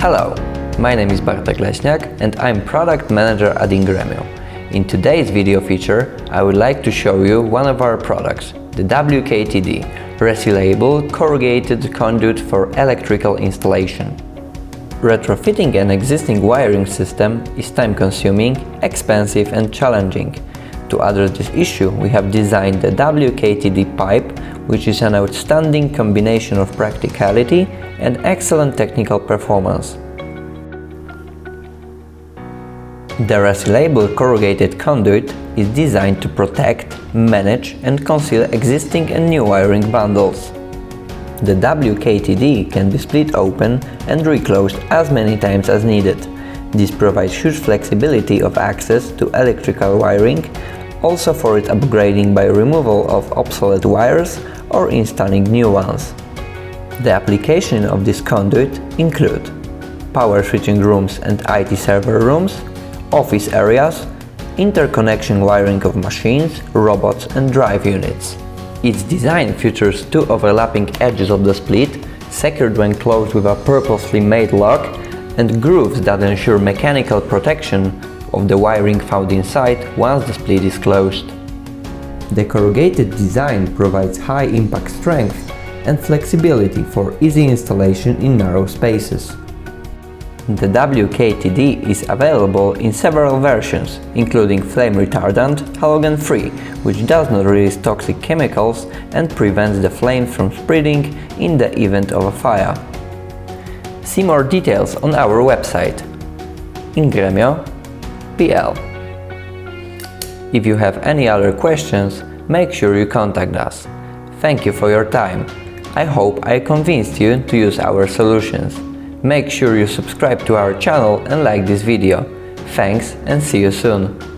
Hello, my name is Bartek Leśniak and I'm Product Manager at Ingremio. In today's video feature, I would like to show you one of our products, the WKTD, Resealable corrugated conduit for electrical installation. Retrofitting an existing wiring system is time-consuming, expensive and challenging. To address this issue, we have designed the WKTD pipe, which is an outstanding combination of practicality and excellent technical performance. The Resealable corrugated conduit is designed to protect, manage and conceal existing and new wiring bundles. The WKTD can be split open and reclosed as many times as needed. This provides huge flexibility of access to electrical wiring, also for its upgrading by removal of obsolete wires or installing new ones. The application of this conduit include power switching rooms and IT server rooms, office areas, interconnection wiring of machines, robots and drive units. Its design features two overlapping edges of the split, secured when closed with a purposely made lock, and grooves that ensure mechanical protection of the wiring found inside once the split is closed. The corrugated design provides high impact strength and flexibility for easy installation in narrow spaces. The WKTD is available in several versions, including flame retardant, halogen-free, which does not release toxic chemicals and prevents the flames from spreading in the event of a fire. See more details on our website Ingremio.pl. If you have any other questions, make sure you contact us. Thank you for your time. I hope I convinced you to use our solutions. Make sure you subscribe to our channel and like this video. Thanks and see you soon!